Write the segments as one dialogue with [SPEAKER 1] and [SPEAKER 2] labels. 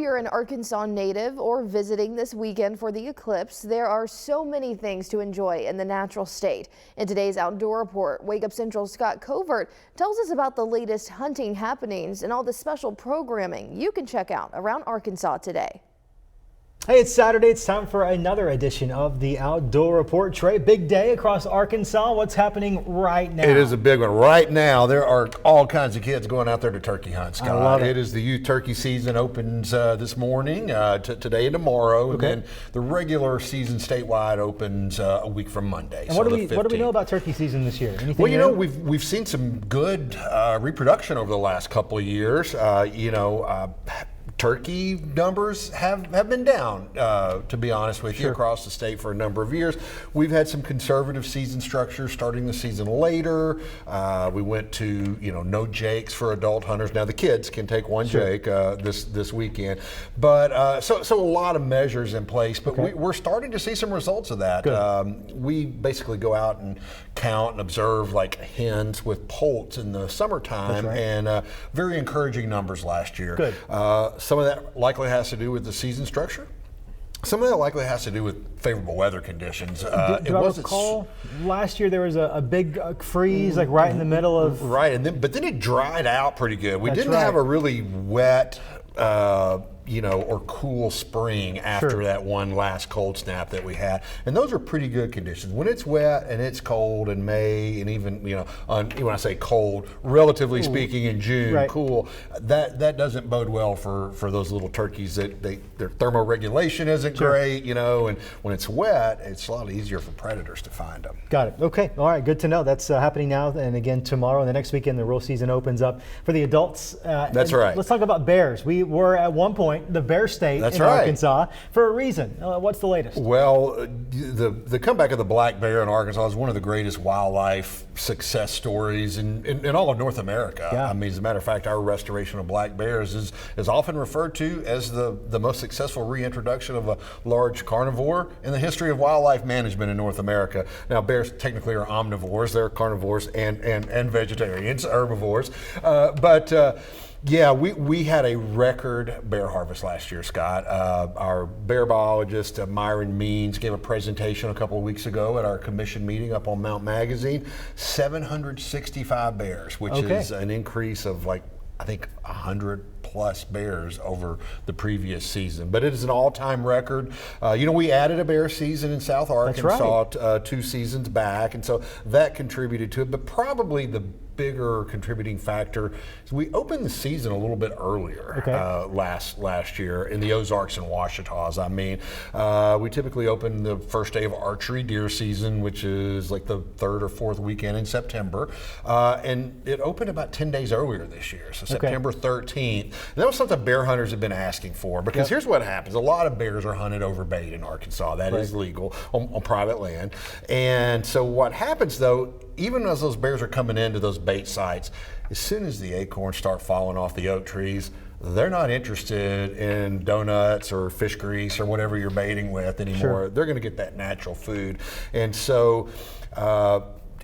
[SPEAKER 1] you're an Arkansas native or visiting this weekend for the Eclipse, there are so many things to enjoy in the natural state. In today's Outdoor Report, Wake Up Central's Skot Covert tells us about the latest hunting happenings and all the special programming you can check out around Arkansas today.
[SPEAKER 2] Hey, it's Saturday. It's time for another edition of the Outdoor Report. Trey, big day across Arkansas. What's happening right now?
[SPEAKER 3] It is a big one. Right now, there are all kinds of kids going out there to turkey hunt, Scott.
[SPEAKER 2] I love it.
[SPEAKER 3] It is the youth turkey season opens this morning, today and tomorrow.
[SPEAKER 2] Okay.
[SPEAKER 3] And then the regular season statewide opens a week from Monday.
[SPEAKER 2] And what do we know about turkey season this year? Anything
[SPEAKER 3] well, you know,
[SPEAKER 2] new?
[SPEAKER 3] we've seen some good reproduction over the last couple of years. Turkey numbers have been down, to be honest with you, across the state for a number of years. We've had some conservative season structures starting the season later. We went to, no jakes for adult hunters. Now the kids can take one jake this weekend. But so a lot of measures in place, but we're starting to see some results of that. We basically go out and count and observe like hens with poults in the summertime, and very encouraging numbers last year.
[SPEAKER 2] Good.
[SPEAKER 3] Some of that likely has to do with the season structure. Some of that likely has to do with favorable weather conditions.
[SPEAKER 2] Do I recall last year there was a big freeze like right in the middle of...
[SPEAKER 3] Right, but then it dried out pretty good. We didn't have a really wet or cool spring after that one last cold snap that we had. And those are pretty good conditions. When it's wet and it's cold in May, and even, when I say cold, relatively speaking in June, cool, that doesn't bode well for those little turkeys. Their thermoregulation isn't great, and when it's wet, it's a lot easier for predators to find them.
[SPEAKER 2] Got it. Okay. All right. Good to know. That's happening now. And again, tomorrow and the next weekend, the real season opens up for the adults.
[SPEAKER 3] That's right.
[SPEAKER 2] Let's talk about bears. We were at one point the bear state in Arkansas for a reason. What's the latest?
[SPEAKER 3] Well, the comeback of the black bear in Arkansas is one of the greatest wildlife success stories in all of North America.
[SPEAKER 2] Yeah.
[SPEAKER 3] I mean, as a matter of fact, our restoration of black bears is often referred to as the most successful reintroduction of a large carnivore in the history of wildlife management in North America. Now, bears technically are omnivores. They're carnivores and vegetarians, herbivores. Yeah, we had a record bear harvest last year, Scott. Our bear biologist, Myron Means, gave a presentation a couple of weeks ago at our commission meeting up on Mount Magazine. 765 bears, which is an increase of I think 100 plus bears over the previous season. But it is an all-time record. We added a bear season in South Arkansas 2 seasons back, and so that contributed to it. But probably the bigger contributing factor is we opened the season a little bit earlier last year in the Ozarks and Ouachitas. I mean, we typically open the first day of archery deer season, which is like the 3rd or 4th weekend in September, and it opened about 10 days earlier this year, so September 13th. And that was something bear hunters have been asking for, because here's what happens. A lot of bears are hunted over bait in Arkansas. That is legal on private land. And so what happens, though, even as those bears are coming into those bait sites, as soon as the acorns start falling off the oak trees, they're not interested in donuts or fish grease or whatever you're baiting with anymore. They're going to get that natural food. And so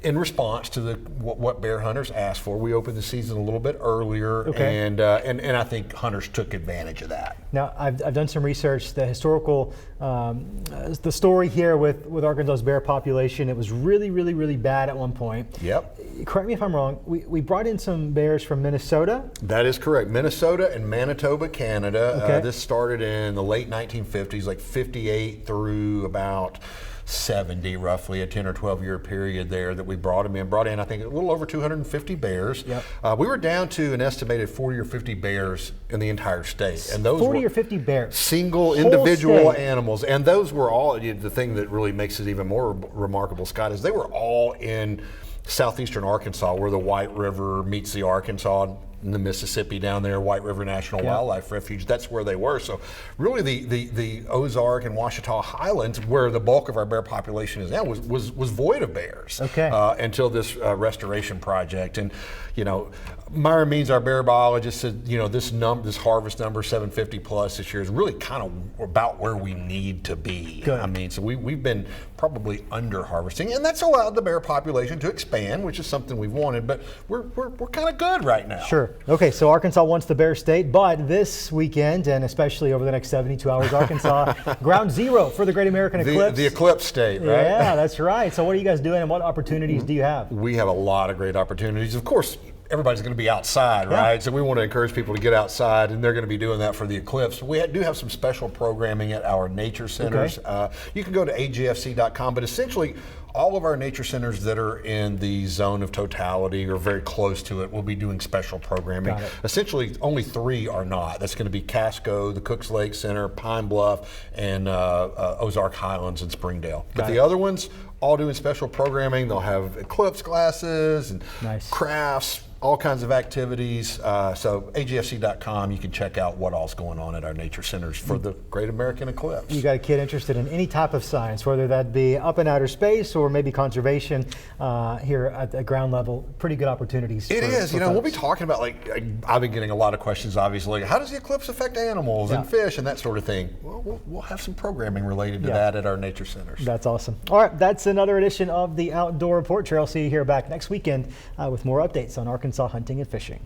[SPEAKER 3] in response to what bear hunters asked for, we opened the season a little bit earlier, and I think hunters took advantage of that.
[SPEAKER 2] Now, I've done some research. The historical, the story here with Arkansas's bear population, it was really, really, really bad at one point.
[SPEAKER 3] Yep.
[SPEAKER 2] Correct me if I'm wrong. We brought in some bears from Minnesota.
[SPEAKER 3] That is correct. Minnesota and Manitoba, Canada. This started in the late 1950s, like 58 through about 70, roughly a 10 or 12 year period there that we brought in, I think a little over 250 bears. We were down to an estimated 40 or 50 bears in the entire state. And those
[SPEAKER 2] 40 or 50 bears.
[SPEAKER 3] Single individual animals. And those were all, the thing that really makes it even more remarkable, Scott, is they were all in southeastern Arkansas, where the White River meets the Arkansas in the Mississippi down there, White River National Wildlife Refuge. That's where they were. So really the Ozark and Ouachita Highlands, where the bulk of our bear population is now, was void of bears until this restoration project. And Myron Means, our bear biologist, said this harvest number 750 plus this year is really kind of about where we need to be. I mean, so we've been probably under harvesting, and that's allowed the bear population to expand, which is something we've wanted, but we're kind of good right now.
[SPEAKER 2] Sure. Okay, so Arkansas wants the Bear State, but this weekend, and especially over the next 72 hours, Arkansas, ground zero for the Great American Eclipse.
[SPEAKER 3] The Eclipse State, right?
[SPEAKER 2] Yeah, that's right. So what are you guys doing, and what opportunities do you have?
[SPEAKER 3] We have a lot of great opportunities. Of course, everybody's going to be outside, right? So we want to encourage people to get outside, and they're going to be doing that for the Eclipse. We do have some special programming at our nature centers.
[SPEAKER 2] Okay.
[SPEAKER 3] You can go to agfc.com, but essentially all of our nature centers that are in the zone of totality or very close to it will be doing special programming. Essentially, only 3 are not. That's going to be Casco, the Cooks Lake Center, Pine Bluff, and Ozark Highlands and Springdale. But the other ones, all doing special programming. They'll have eclipse glasses and crafts, all kinds of activities. So agfc.com, you can check out what all's going on at our nature centers for the Great American Eclipse.
[SPEAKER 2] You got a kid interested in any type of science, whether that be up in outer space or maybe conservation here at the ground level, pretty good opportunities.
[SPEAKER 3] It is. You know, we'll be talking about, like, I've been getting a lot of questions, obviously. How does the eclipse affect animals and fish and that sort of thing? Well, we'll have some programming related to that at our nature centers.
[SPEAKER 2] That's awesome. All right, that's another edition of the Outdoor Report. Trey, I'll see you here back next weekend with more updates on Arkansas hunting and fishing.